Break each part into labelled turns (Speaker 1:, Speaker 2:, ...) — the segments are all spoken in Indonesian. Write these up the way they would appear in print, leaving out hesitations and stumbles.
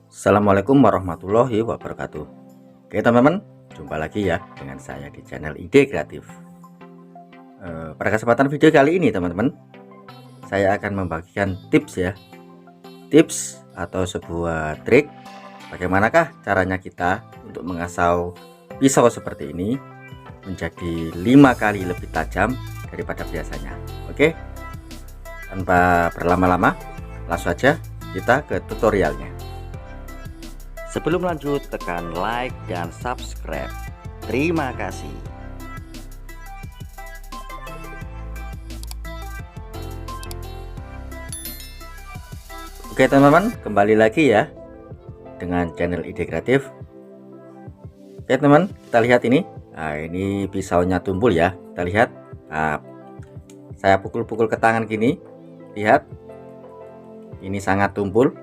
Speaker 1: Assalamualaikum warahmatullahi wabarakatuh. Oke teman-teman, jumpa lagi ya dengan saya di channel Ide Kreatif. Pada kesempatan video kali ini teman-teman, saya akan membagikan tips ya. Tips atau sebuah trik bagaimanakah caranya kita untuk mengasau pisau seperti ini menjadi 5 kali lebih tajam daripada biasanya. Oke, tanpa berlama-lama, langsung saja kita ke tutorialnya. Sebelum lanjut, tekan like dan subscribe. Terima kasih. Oke teman-teman, kembali lagi ya dengan channel Ide Kreatif. Oke teman, kita lihat ini. Nah, ini pisaunya tumpul ya. Kita lihat. Nah, saya pukul-pukul ke tangan gini. Lihat. Ini sangat tumpul.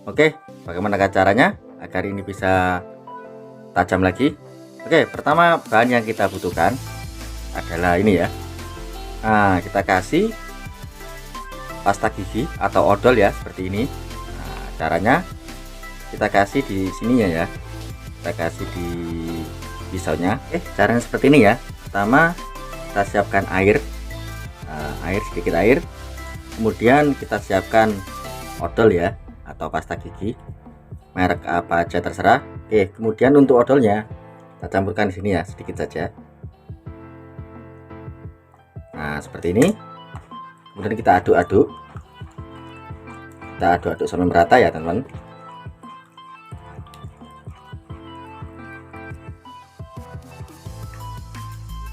Speaker 1: Oke, bagaimana caranya agar ini bisa tajam lagi? Oke, pertama bahan yang kita butuhkan adalah ini ya. Nah, kita kasih pasta gigi atau odol ya, seperti ini. Nah, caranya kita kasih di sini ya, kita kasih di pisaunya. Caranya seperti ini ya. Pertama kita siapkan air, sedikit air, kemudian kita siapkan odol ya atau pasta gigi, merek apa aja terserah. Kemudian untuk odolnya kita campurkan di sini ya, sedikit saja. Nah, seperti ini. Kemudian kita aduk-aduk. Kita aduk-aduk sampai merata ya, teman-teman.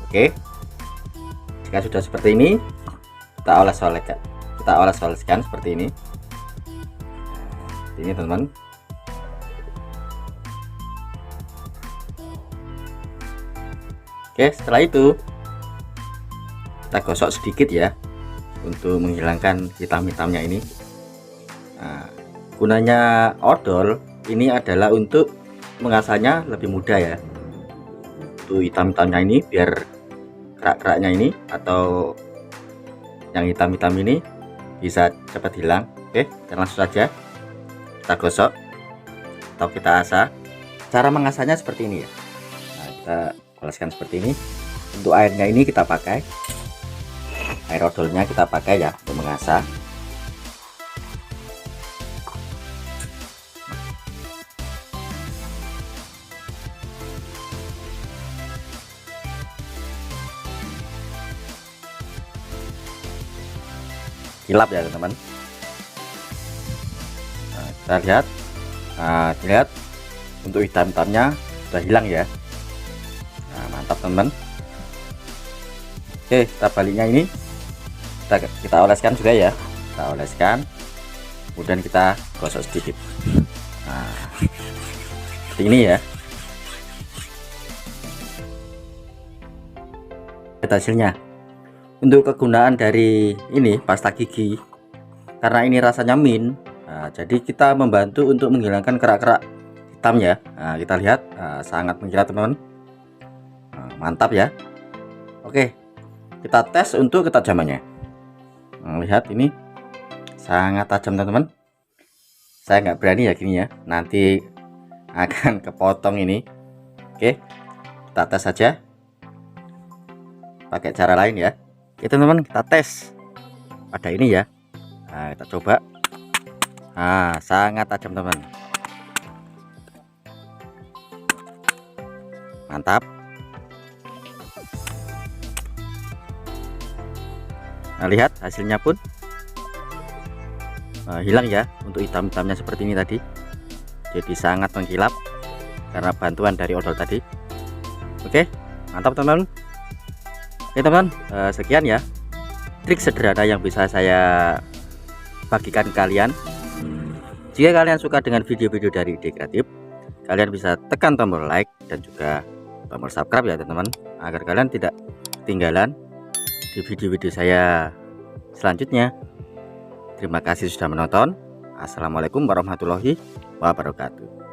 Speaker 1: Oke. Jika sudah seperti ini, kita oles-oleskan seperti ini. Ini teman-teman. Oke, setelah itu kita gosok sedikit ya untuk menghilangkan hitam-hitamnya ini. Nah, gunanya odol ini adalah untuk mengasahnya lebih mudah ya. Untuk hitam-hitamnya ini biar kerak-keraknya ini atau yang hitam-hitam ini bisa cepat hilang. Oke, dan langsung saja kita gosok atau kita asah. Cara mengasahnya seperti ini ya. Nah, kita oleskan seperti ini. Untuk airnya ini kita pakai air odolnya, kita pakai ya untuk mengasah. Kilap ya teman-teman. Nah, kita lihat. Nah, lihat untuk hitam-hitamnya sudah hilang ya. Nah, mantap teman-teman. Oke, kita baliknya ini kita oleskan juga ya. Kita oleskan, kemudian kita gosok sedikit. Nah, seperti ini ya. Lihat hasilnya. Untuk kegunaan dari ini pasta gigi, karena ini rasanya mint, nah, jadi kita membantu untuk menghilangkan kerak-kerak hitam ya. Nah, kita lihat, sangat mengkilat teman-teman. Nah, mantap ya. Oke, kita tes untuk ketajamannya. Nah, lihat ini sangat tajam teman-teman. Saya nggak berani ya gini ya, nanti akan kepotong ini. Oke, kita tes saja pakai cara lain ya. Oke teman-teman, kita tes pada ini ya. Nah, kita coba. Nah, sangat tajam teman. Mantap. Nah, lihat hasilnya pun hilang ya untuk hitam-hitamnya seperti ini tadi. Jadi sangat mengkilap karena bantuan dari odol tadi. Oke, mantap teman-teman. Oke teman, sekian ya trik sederhana yang bisa saya bagikan ke kalian. Jika kalian suka dengan video-video dari Ide Kreatif, kalian bisa tekan tombol like dan juga tombol subscribe ya teman-teman, agar kalian tidak ketinggalan di video-video saya selanjutnya. Terima kasih sudah menonton. Assalamualaikum warahmatullahi wabarakatuh.